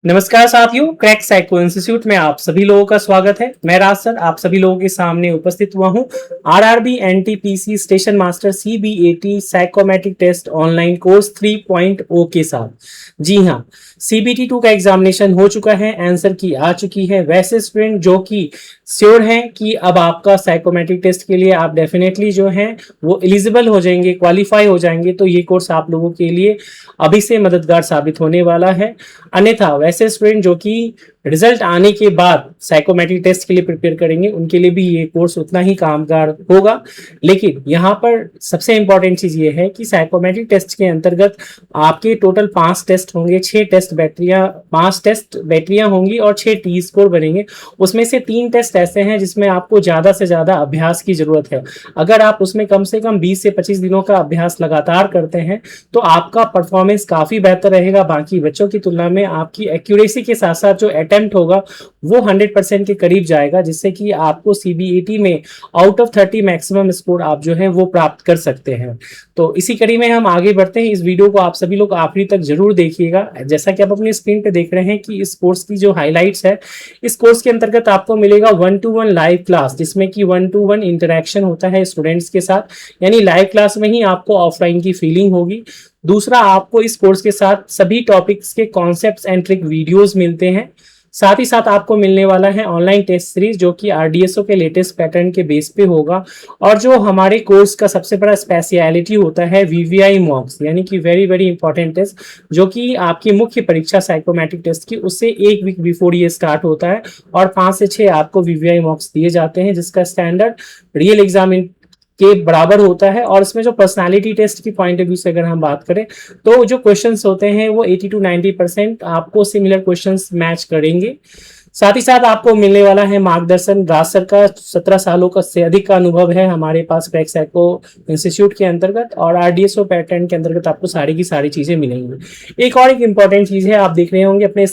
नमस्कार साथियों, crack psycho institute में आप सभी लोगों का स्वागत है। मैं राज सर आप सभी लोगों के सामने उपस्थित हुआ हूं RRB NTPC station master CBAT psychometric test online course 3.0 के साथ। जी हां, सीबीटी 2 का एग्जामिनेशन हो चुका है, आंसर की आ चुकी है। वैसे स्टूडेंट जो कि श्योर हैं कि अब आपका साइकोमेट्रिक टेस्ट के लिए आप डेफिनेटली जो हैं वो एलिजिबल हो जाएंगे, क्वालिफाई हो जाएंगे, तो ये कोर्स आप लोगों के लिए अभी से मददगार साबित होने वाला है। अन्यथा वैसे स्टूडेंट जो कि रिजल्ट आने के बाद साइकोमेट्रिक टेस्ट के लिए प्रिपेयर करेंगे, उनके लिए भी ये कोर्स उतना ही कामगार होगा। लेकिन यहाँ पर सबसे इंपॉर्टेंट चीज ये है कि साइकोमेट्रिक टेस्ट के अंतर्गत आपके टोटल 5 टेस्ट होंगे, 6 टेस्ट बैटरियां 5 टेस्ट बैटरियां होंगी और 6 टी स्कोर बनेंगे। उसमें से 3 टेस्ट ऐसे हैं जिसमें आपको ज्यादा से ज्यादा अभ्यास की जरूरत है। अगर आप उसमें कम से कम 20 से 25 दिनों का अभ्यास लगातार करते हैं तो आपका परफॉर्मेंस काफी बेहतर रहेगा बाकी बच्चों की तुलना में। आपकी एक्यूरेसी के साथ साथ जो अटेम्प्ट होगा वो 100% के करीब जाएगा, जिससे कि आपको सीबीएटी में आउट ऑफ 30 मैक्सिमम स्कोर आप जो है वो प्राप्त कर सकते हैं। तो इसी कड़ी में हम आगे बढ़ते हैं। इस वीडियो को आप सभी लोग आखिरी तक जरूर देखिएगा। जैसा कि आप अपनी स्क्रीन पे देख रहे हैं कि इस कोर्स की जो हाइलाइट्स है, इस कोर्स के अंतर्गत आपको मिलेगा 1-to-1 लाइव क्लास, जिसमें कि 1-to-1 इंटरेक्शन होता है स्टूडेंट्स के साथ, यानी लाइव क्लास में ही आपको ऑफलाइन की फीलिंग होगी। दूसरा, आपको इस कोर्स के साथ सभी टॉपिक्स के कॉन्सेप्ट्स एंड ट्रिक वीडियोस मिलते हैं। साथ ही साथ आपको मिलने वाला है ऑनलाइन टेस्ट सीरीज, जो कि आरडीएसओ के लेटेस्ट पैटर्न के बेस पे होगा। और जो हमारे कोर्स का सबसे बड़ा स्पेशलिटी होता है वीवीआई मॉक्स, यानी कि वेरी वेरी इंपॉर्टेंट टेस्ट, जो कि आपकी मुख्य परीक्षा साइकोमेट्रिक टेस्ट की उससे 1 वीक बिफोर ये स्टार्ट होता है और 5 से 6 आपको वीवीआई मॉक्स दिए जाते हैं, जिसका स्टैंडर्ड रियल एग्जाम के बराबर होता है। और इसमें जो पर्सनालिटी टेस्ट की पॉइंट ऑफ व्यू से अगर हम बात करें तो जो क्वेश्चंस होते हैं वो 80 to 90% आपको सिमिलर क्वेश्चंस मैच करेंगे। साथ ही साथ आपको मिलने वाला है मार्गदर्शन। राज सर का 17 सालों का से अधिक का अनुभव है हमारे पास क्रैक साइको इंस्टीट्यूट के अंतर्गत, और आरडीएसओ पैटर्न के अंतर्गत आपको सारी की सारी चीजें मिलेंगी। एक और एक इंपॉर्टेंट चीज है, आप देख रहे होंगे अपने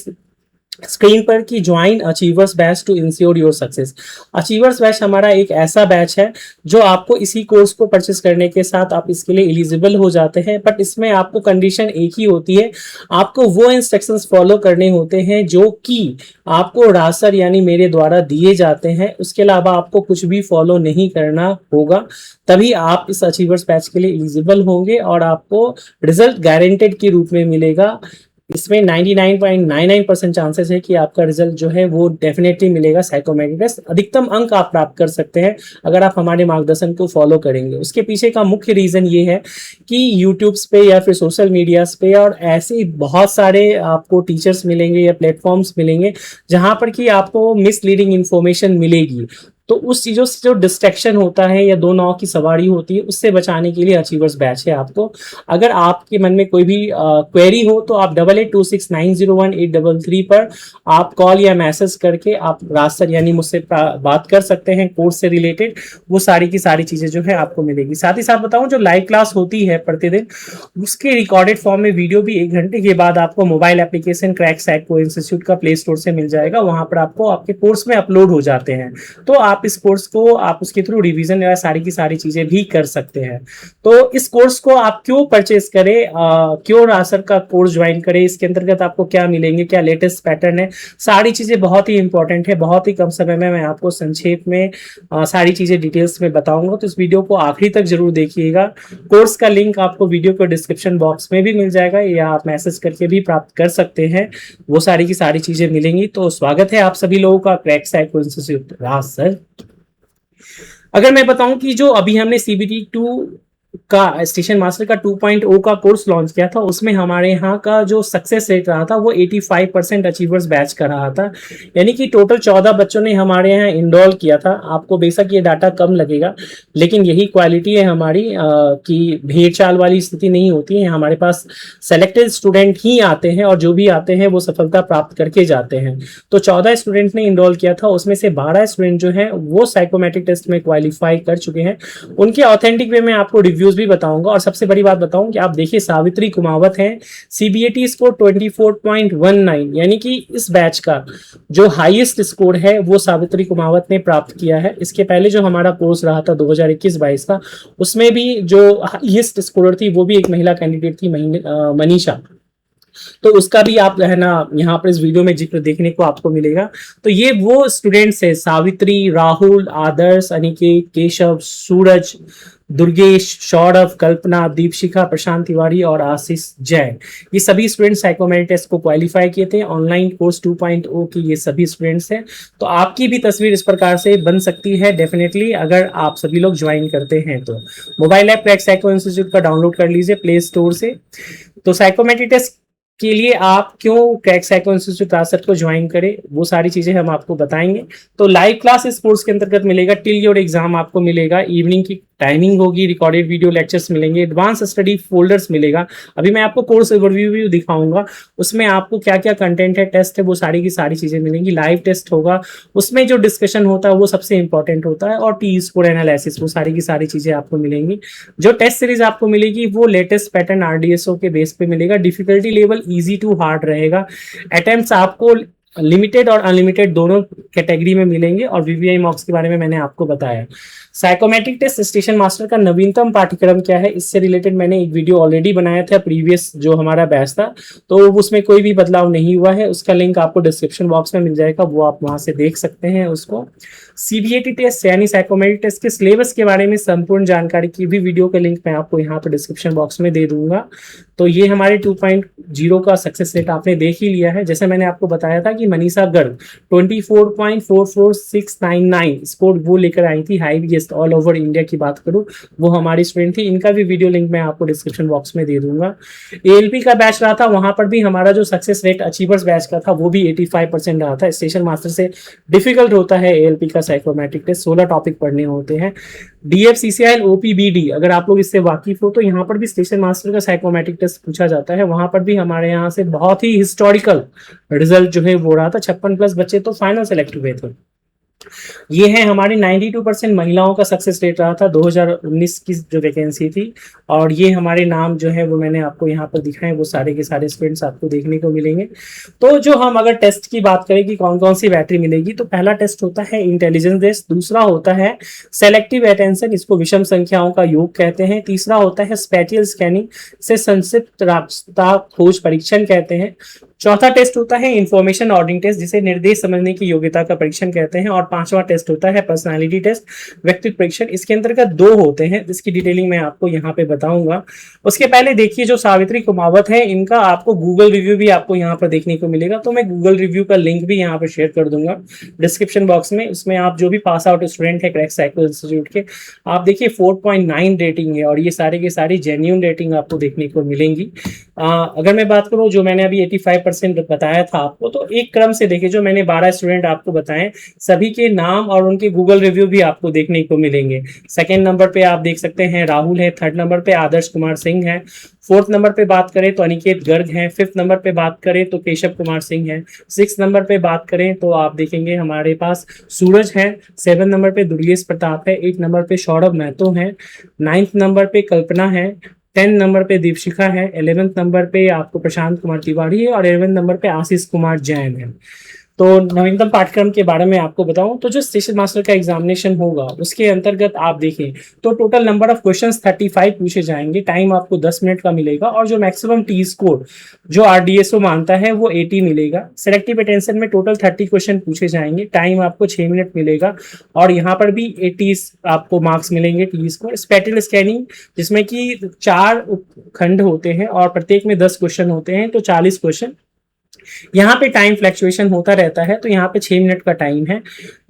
स्क्रीन पर की join achievers batch to ensure your success. Achievers batch हमारा एक ऐसा बैच है जो आपको इसी कोर्स को परचेस करने के साथ आप इसके लिए एलिजिबल हो जाते हैं। बट इसमें आपको कंडीशन एक ही होती है, आपको वो इंस्ट्रक्शंस फॉलो करने होते हैं जो कि आपको रासर यानी मेरे द्वारा दिए जाते हैं। उसके अलावा आपको कुछ भी फॉलो नहीं करना होगा, तभी आप इस अचीवर्स बैच के लिए एलिजिबल होंगे और आपको रिजल्ट गारंटेड के रूप में मिलेगा। इसमें 99.99% चांसेस है कि आपका रिजल्ट जो है वो डेफिनेटली मिलेगा साइकोमेट्रिक टेस्ट। अधिकतम अंक आप प्राप्त कर सकते हैं अगर आप हमारे मार्गदर्शन को फॉलो करेंगे। उसके पीछे का मुख्य रीजन ये है कि यूट्यूब्स पे या फिर सोशल मीडियाज पे और ऐसे बहुत सारे आपको टीचर्स मिलेंगे या प्लेटफॉर्म्स मिलेंगे जहां पर कि आपको मिसलीडिंग इंफॉर्मेशन मिलेगी। तो उस चीजों से जो डिस्ट्रैक्शन होता है या दो नाव की सवारी होती है, उससे बचाने के लिए अचीवर्स बैच है आपको। अगर आपके मन में कोई भी क्वेरी हो तो आप 8826901833 पर आप कॉल या मैसेज करके आप राज सर यानी मुझसे बात कर सकते हैं कोर्स से रिलेटेड। वो सारी की सारी चीजें जो है आपको मिलेगी। साथ ही साथ बताऊं, जो लाइव क्लास होती है प्रतिदिन, उसके रिकॉर्डेड फॉर्म में वीडियो भी 1 घंटे के बाद आपको mobile application crack psycho institute का प्ले स्टोर से मिल जाएगा। वहां पर आपको आपके कोर्स में अपलोड हो जाते हैं, तो आप इस कोर्स को आप उसके थ्रू रिवीजन या सारी की सारी चीजें भी कर सकते हैं। तो इस कोर्स को आप क्यों परचेस करें, क्यों रासर का कोर्स ज्वाइन करें, इसके अंतर्गत आपको क्या मिलेंगे, क्या लेटेस्ट पैटर्न है, सारी चीजें बहुत ही इंपॉर्टेंट है। बहुत ही कम समय में मैं आपको संक्षेप में सारी चीजें डिटेल्स में बताऊंगा, तो इस वीडियो को आखिरी तक जरूर देखिएगा। कोर्स का लिंक आपको वीडियो के डिस्क्रिप्शन बॉक्स में भी मिल जाएगा या आप मैसेज करके भी प्राप्त कर सकते हैं, वो सारी की सारी चीजें मिलेंगी। तो स्वागत है आप सभी लोगों का क्रैक साइको इंस्टीट्यूट राज सर। अगर मैं बताऊं कि जो अभी हमने सीबीटी 2 का स्टेशन मास्टर का 2.0 का कोर्स लॉन्च किया था, उसमें हमारे यहाँ का जो सक्सेस रेट रहा था वो 85% अचीवर्स बैच का रहा था। यानी कि टोटल 14 बच्चों ने हमारे यहाँ इनरोल किया था। आपको बेशक ये डाटा कम लगेगा, लेकिन यही क्वालिटी है हमारी कि भेड़ चाल वाली स्थिति नहीं होती है। हमारे पास सेलेक्टेड स्टूडेंट ही आते हैं और जो भी आते हैं वो सफलता प्राप्त करके जाते हैं। तो 14 स्टूडेंट ने इनरोल किया था, उसमें से 12 स्टूडेंट जो है वो साइकोमेट्रिक टेस्ट में क्वालिफाई कर चुके हैं। उनके ऑथेंटिक वे में आपको रिव्यूज भी बताऊंगा। और सबसे बड़ी बात बताऊं कि आप देखिए, सावित्री कुमावत हैं, सीबीएटी स्कोर 24.19, यानी कि इस बैच का जो हाईएस्ट स्कोर है वो सावित्री कुमावत ने प्राप्त किया है। इसके पहले जो हमारा कोर्स रहा था 2021-22 का, उसमें भी जो हाईएस्ट स्कोरर थी वो भी एक महिला कैंडिडेट थी, मनीषा। तो उसका भी आप है ना यहाँ पर इस वीडियो में जिक्र देखने को आपको मिलेगा। तो ये वो स्टूडेंट्स है, सावित्री, राहुल, आदर्श, अनिकेत, केशव, सूरज, दुर्गेश, सौरभ, कल्पना, दीपशिखा, प्रशांत तिवारी और आशीष जैन, ये सभी स्टूडेंट साइकोमेट्रिक टेस्ट को क्वालिफाई किए थे। ऑनलाइन कोर्स 2.0 की ये सभी स्टूडेंट्स हैं। तो आपकी भी तस्वीर इस प्रकार से बन सकती है डेफिनेटली, अगर आप सभी लोग ज्वाइन करते हैं तो। Mobile app crack psycho institute का डाउनलोड कर लीजिए प्ले स्टोर से। तो साइकोमेट्रिक टेस्ट के लिए आप क्यों क्रैक साइको इंस्टीट्यूट राजसर को ज्वाइन करें, वो सारी चीजें हम आपको बताएंगे। तो लाइव क्लास इस कोर्स के अंतर्गत मिलेगा, टिल योर एग्जाम आपको मिलेगा, इवनिंग की टाइमिंग होगी, रिकॉर्डेड वीडियो लेक्चर्स मिलेंगे, एडवांस स्टडी फोल्डर्स मिलेगा। अभी मैं आपको कोर्स ओवरव्यू भी दिखाऊंगा, उसमें आपको क्या क्या कंटेंट है, टेस्ट है, वो सारी की सारी चीजें मिलेंगी। लाइव टेस्ट होगा, उसमें जो डिस्कशन होता है वो सबसे इंपॉर्टेंट होता है, और टी स्कोर एनालिसिस, वो सारी की सारी चीजें आपको मिलेंगी। जो टेस्ट सीरीज आपको मिलेगी वो लेटेस्ट पैटर्न आरडीएसओ के बेस पे मिलेगा। Difficulty level easy to hard रहेगा। अटेम्प्ट्स आपको लिमिटेड और अनलिमिटेड दोनों कैटेगरी में मिलेंगे, और वीवीआई मॉक्स के बारे में मैंने आपको बताया। साइकोमेट्रिक टेस्ट स्टेशन मास्टर का नवीनतम पाठ्यक्रम क्या है, इससे रिलेटेड मैंने एक वीडियो ऑलरेडी बनाया था, प्रीवियस जो हमारा बैच था, तो उसमें कोई भी बदलाव नहीं हुआ है। उसका लिंक आपको डिस्क्रिप्शन बॉक्स में मिल जाएगा, वो आप वहां से देख सकते हैं उसको। सीबीएटी टेस्ट यानी साइकोमेट्रिक टेस्ट के सिलेबस के बारे में संपूर्ण जानकारी की भी वीडियो का लिंक मैं आपको यहाँ पर डिस्क्रिप्शन बॉक्स में दे दूंगा। तो ये हमारे 2.0 का सक्सेस रेट आपने देख ही लिया है। जैसे मैंने आपको बताया था कि मनीषा गर्ग 24.44699 स्कोर वो लेकर आई थी, हाईएस्ट ऑल ओवर इंडिया की बात करूं, वो हमारी स्टूडेंट थी। इनका भी वीडियो लिंक मैं आपको डिस्क्रिप्शन बॉक्स में दे दूंगा। एएलपी का बैच रहा था, वहां पर भी हमारा जो सक्सेस रेट अचीवर्स बैच का था वो भी 85% रहा था। स्टेशन मास्टर से डिफिकल्ट होता है एएलपी का साइकोमेट्रिक टेस्ट, 16 टॉपिक पढ़ने होते हैं। डीएफसीसीआई ओपीबीडी, अगर आप लोग इससे वाकिफ हो तो यहाँ पर भी स्टेशन मास्टर का साइकोमेट्रिक टेस्ट पूछा जाता है। वहां पर भी हमारे यहाँ से बहुत ही हिस्टोरिकल रिजल्ट जो है वो रहा था, 56+ बच्चे तो फाइनल सेलेक्ट हुए थे। ये है हमारी 92% महिलाओं का सक्सेस रेट रहा था 2019 की जो वैकेंसी थी। और ये हमारे नाम जो है वो मैंने आपको यहाँ पर दिखाए, वो सारे के सारे स्टूडेंट्स आपको देखने को मिलेंगे। तो जो हम अगर टेस्ट की बात करें कि कौन कौन सी बैटरी मिलेगी, तो पहला टेस्ट होता है इंटेलिजेंस टेस्ट, दूसरा होता है सेलेक्टिव अटेंशन, इसको विषम संख्याओं का योग कहते हैं, तीसरा होता है स्पेटियल स्कैनिंग से संक्षिप्त रास्ता खोज परीक्षण कहते हैं, चौथा टेस्ट होता है इंफॉर्मेशन ऑर्डरिंग टेस्ट, जिसे निर्देश समझने की योग्यता का परीक्षण कहते हैं, और पांचवा टेस्ट होता है पर्सनालिटी टेस्ट, व्यक्तित्व परीक्षण। इसके अंतर्गत 2 होते हैं जिसकी डिटेलिंग मैं आपको यहाँ पे बताऊंगा। उसके पहले देखिए जो सावित्री कुमावत है, इनका आपको गूगल रिव्यू भी आपको यहाँ पर देखने को मिलेगा, तो मैं गूगल रिव्यू का लिंक भी यहाँ पर शेयर कर दूंगा डिस्क्रिप्शन बॉक्स में। उसमें आप जो भी पास आउट स्टूडेंट है क्रैक साइको इंस्टीट्यूट के, आप देखिए 4.9 रेटिंग है, और ये सारे के सारी जेन्युइन रेटिंग आपको देखने को मिलेंगी। अगर मैं बात करूं जो मैंने अभी 85% बताया था आपको, तो एक क्रम से देखिए जो मैंने 12 स्टूडेंट आपको बताए, सभी के नाम और उनके गूगल रिव्यू भी आपको देखने को मिलेंगे। सेकंड नंबर पे आप देख सकते हैं राहुल है, थर्ड नंबर पे आदर्श कुमार सिंह है, फोर्थ नंबर पे बात करें तो अनिकेत गर्ग है, फिफ्थ नंबर पे बात करें तो केशव कुमार सिंह है, सिक्स नंबर पे बात करें तो आप देखेंगे हमारे पास सूरज है, 7 नंबर पे दुर्गेश प्रताप है, 8 नंबर पे सौरभ महतो है, 9th नंबर पे कल्पना है, 10 नंबर पे दीपशिखा है, 11th नंबर पे आपको प्रशांत कुमार तिवारी है, और 11th नंबर पे आशीष कुमार जैन है। तो नवीनतम पाठ्यक्रम के बारे में आपको बताऊं तो जो स्टेशन मास्टर का एग्जामिनेशन होगा उसके अंतर्गत आप देखें तो टोटल नंबर ऑफ क्वेश्चंस 35 पूछे जाएंगे, टाइम आपको 10 मिनट का मिलेगा, और जो मैक्सिमम टी स्कोर जो आरडीएसओ मानता है वो 80 मिलेगा। सेलेक्टिव अटेंशन में टोटल 30 क्वेश्चन पूछे जाएंगे, टाइम आपको 6 मिनट मिलेगा, और यहाँ पर भी 80 आपको मार्क्स मिलेंगे टी स्कोर। स्पेटियल स्कैनिंग जिसमें कि 4 खंड होते हैं और प्रत्येक में 10 क्वेश्चन होते हैं, तो 40 क्वेश्चन। यहाँ पे टाइम फ्लक्चुएशन होता रहता है, तो यहाँ पे 6 मिनट का टाइम है।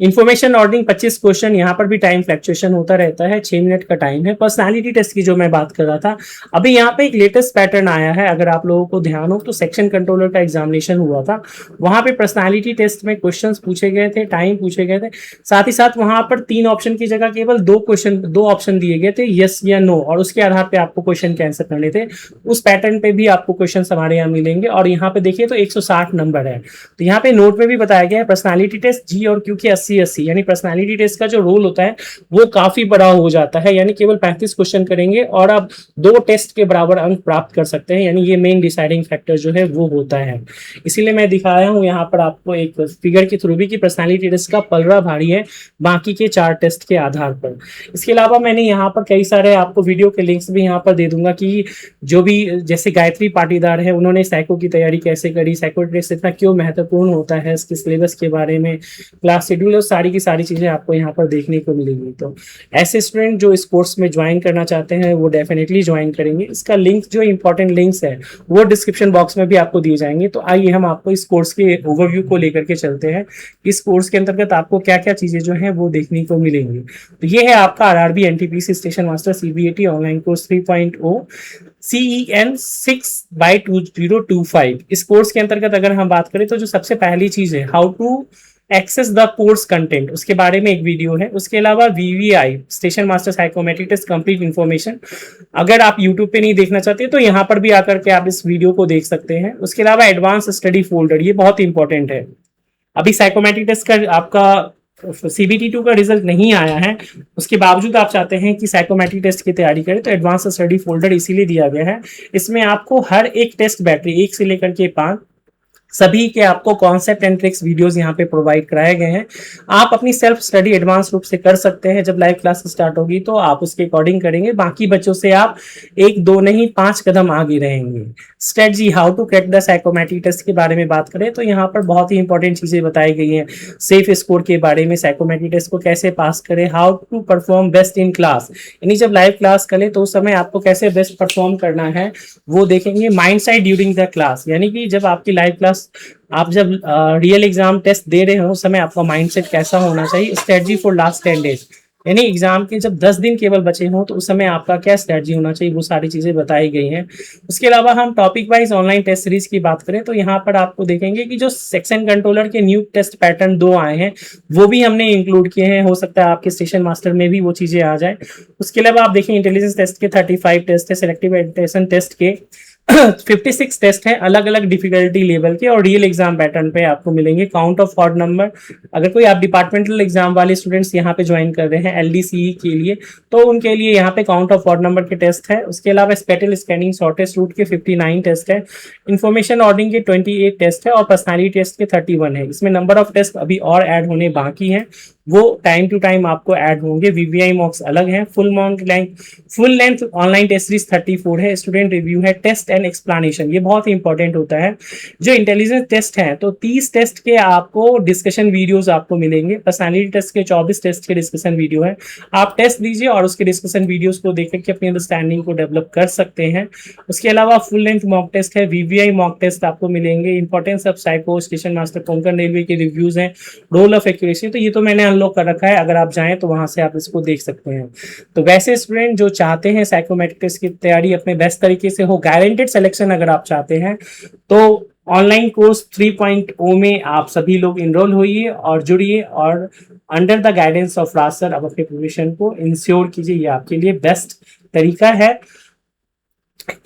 इंफॉर्मेशन ऑर्डरिंग 25 क्वेश्चन, यहाँ पर भी टाइम फ्लक्चुएशन होता रहता है, 6 मिनट का टाइम है। पर्सनालिटी टेस्ट की जो मैं बात कर रहा था, अभी यहाँ पे एक लेटेस्ट पैटर्न आया है, अगर आप लोगों को ध्यान हो तो सेक्शन कंट्रोलर का एग्जामिनेशन हुआ था, वहां पे पर्सनालिटी टेस्ट में क्वेश्चन पूछे गए थे, टाइम पूछे गए थे, साथ ही साथ वहां पर 3 ऑप्शन की जगह केवल 2 ऑप्शन दिए गए थे, यस या नो, और उसके आधार पे आपको क्वेश्चन के आंसर करने थे। उस पैटर्न पे भी आपको क्वेश्चन हमारे यहाँ मिलेंगे। और यहाँ पे देखिए तो 160 नंबर है। तो यहाँ पे नोट में भी बताया गया है पर्सनालिटी टेस्ट जी और क्यू के 80-80, यानी पर्सनालिटी टेस्ट का जो रोल होता है वो काफी बड़ा हो जाता है, यानी केवल 35 क्वेश्चन करेंगे और आप 2 टेस्ट के बराबर अंक प्राप्त कर सकते हैं, यानी ये मेन डिसाइडिंग फैक्टर जो है वो होता है। इसीलिए मैं दिखाया हूँ यहाँ पर आपको एक फिगर के थ्रू भी कि पर्सनालिटी टेस्ट का पलड़ा भारी है बाकी के 4 टेस्ट के आधार पर। इसके अलावा मैंने यहाँ पर कई सारे आपको वीडियो के लिंक्स भी यहाँ पर दे दूंगा कि जो भी जैसे गायत्री पाटीदार है उन्होंने साइको की तैयारी कैसे करी, साइको टेस्ट इतना क्यों महत्वपूर्ण होता है, इसके सिलेबस के बारे में, क्लास शेड्यूल और सारी की सारी चीजें आपको यहाँ पर देखने को मिलेंगी। तो ऐसे स्टूडेंट जो इस कोर्स में ज्वाइन करना चाहते हैं वो डेफिनेटली ज्वाइन करेंगे। इसका लिंक जो इंपॉर्टेंट लिंक्स है वो डिस्क्रिप्शन बॉक्स में भी आपको दिए जाएंगे। तो आइए हम आपको इस कोर्स के ओवरव्यू को लेकर के चलते हैं। इस कोर्स के अंतर्गत आपको क्या क्या चीजें जो है वो देखने को मिलेंगी। तो ये है आपका RRB NTPC station master CBAT online course 3.0 CEN 6/2025। इस कोर्स के अंतर्गत अगर हम बात करें तो जो सबसे पहली चीज है how to access the course content, उसके बारे में एक वीडियो है। उसके अलावा VVI station master psychometric test complete information, अगर आप यूट्यूब पे नहीं देखना चाहते तो यहाँ पर भी आकर के आप इस वीडियो को देख सकते हैं। उसके अलावा एडवांस स्टडी फोल्डर, ये बहुत इंपॉर्टेंट है। अभी साइकोमेट्रिक टेस्ट का आपका CBT2 का रिजल्ट नहीं आया है, उसके बावजूद आप चाहते हैं कि साइकोमेट्रिक टेस्ट की तैयारी करें तो एडवांस स्टडी फोल्डर इसीलिए दिया गया है। इसमें आपको हर एक टेस्ट बैटरी 1 से लेकर के 5 सभी के आपको कॉन्सेप्ट एंड ट्रिक्स वीडियोस यहाँ पे प्रोवाइड कराए गए हैं। आप अपनी सेल्फ स्टडी एडवांस रूप से कर सकते हैं। जब लाइव क्लास स्टार्ट होगी तो आप उसके अकॉर्डिंग करेंगे, बाकी बच्चों से आप 1 2 नहीं 5 कदम आगे रहेंगे। Strategy how to crack the psychometric test के बारे में बात करें तो यहाँ पर बहुत ही इंपॉर्टेंट चीजें बताई गई हैं। सेफ स्कोर के बारे में, साइकोमेट्रिक टेस्ट को कैसे पास करें, how to perform best in class, यानी जब लाइव क्लास करें तो उस समय आपको कैसे बेस्ट परफॉर्म करना है वो देखेंगे। Mind side during the class, यानी कि जब आपकी लाइव क्लास आप जब रियल एग्जाम टेस्ट दे रहे हो उस समय आपका माइंडसेट कैसा होना चाहिए। स्ट्रेटजी फॉर लास्ट 10 डेज, यानी एग्जाम के जब 10 दिन केवल बचे हों तो उस समय आपका क्या स्ट्रेटजी होना चाहिए, वो सारी चीजें बताई गई हैं। उसके अलावा हम topic wise online test series की बात करें तो यहाँ पर आपको देखेंगे कि जो सेक्शन कंट्रोलर के न्यू टेस्ट पैटर्न 2 आए हैं वो भी हमने इंक्लूड किए हैं। हो सकता है आपके स्टेशन मास्टर में भी वो चीजें आ जाए। उसके अलावा आप देखिए इंटेलिजेंस टेस्ट के 35 टेस्ट है, सिलेक्टिव एडिटेशन टेस्ट के 56 टेस्ट हैं अलग अलग डिफिकल्टी लेवल के, और रियल एग्जाम पैटर्न पे आपको मिलेंगे। काउंट ऑफ ऑड नंबर, अगर कोई आप डिपार्टमेंटल एग्जाम वाले स्टूडेंट्स यहाँ पे ज्वाइन कर रहे हैं LDCE के लिए तो उनके लिए यहाँ पे काउंट ऑफ ऑड नंबर के टेस्ट है। उसके अलावा स्पेटल स्कैनिंग शॉर्टेस्ट रूट के 59 टेस्ट है, इंफॉर्मेशन ऑर्डरिंग के 28 टेस्ट है और पर्सनालिटी टेस्ट के 31 है। इसमें नंबर ऑफ टेस्ट अभी और ऐड होने बाकी हैं, वो टाइम टू टाइम आपको ऐड होंगे। VVI मॉक्स अलग हैं। Full length online test series 34 है। स्टूडेंट रिव्यू है, टेस्ट एंड एक्सप्लेनेशन, ये बहुत ही इंपॉर्टेंट होता है। जो इंटेलिजेंस टेस्ट है तो 30 टेस्ट के आपको डिस्कशन वीडियोस आपको मिलेंगे। पर्सनालिटी टेस्ट के 24 टेस्ट के डिस्कशन वीडियो है। आप टेस्ट दीजिए और उसके डिस्कशन वीडियोस को देख करके अपनी अंडरस्टैंडिंग को डेवलप कर सकते हैं। उसके अलावा फुल लेंथ मॉक टेस्ट है, VVI मॉक टेस्ट आपको मिलेंगे। Importance of psycho, station master, Konkan railway के रिव्यूज हैं, रोल ऑफ एक्यूरेसी, तो ये तो मैंने अनलॉक कर रखा है, अगर आप जाएं तो वहां से आप इसको देख सकते हैं। तो वैसे स्टूडेंट जो चाहते हैं साइकोमेट्रिक टेस्ट की तैयारी अपने बेस्ट तरीके से हो, गारंटेड सिलेक्शन अगर आप चाहते हैं तो ऑनलाइन कोर्स 3.0 में आप सभी लोग इनरोल होइए और जुड़िए और under the guidance of Raj sir अब अपने प्रोफेशन को इंश्योर कीजिए। ये आपके लिए बेस्ट तरीका है।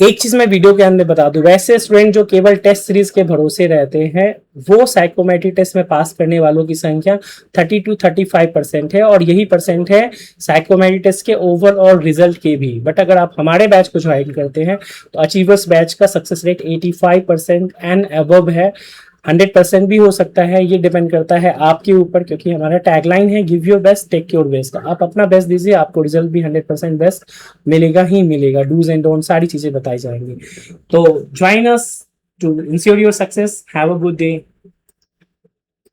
एक चीज मैं वीडियो के अंदर बता दूं, वैसे स्टूडेंट जो केवल टेस्ट सीरीज के भरोसे रहते हैं वो साइकोमेट्रिक टेस्ट में पास करने वालों की संख्या 30-35% है, और यही परसेंट है साइकोमेट्रिक टेस्ट के ओवरऑल रिजल्ट के भी। बट अगर आप हमारे बैच को ज्वाइन करते हैं तो अचीवर्स बैच का सक्सेस रेट 85% एंड अबव है। 100% भी हो सकता है, ये डिपेंड करता है आपके ऊपर, क्योंकि हमारा टैगलाइन है give your best take your best. आप अपना बेस्ट दीजिए, आपको रिजल्ट भी 100% बेस्ट मिलेगा ही मिलेगा। डूज एंड डोंट सारी चीजें बताई जाएंगी। तो join us to ensure your success. Have a good day.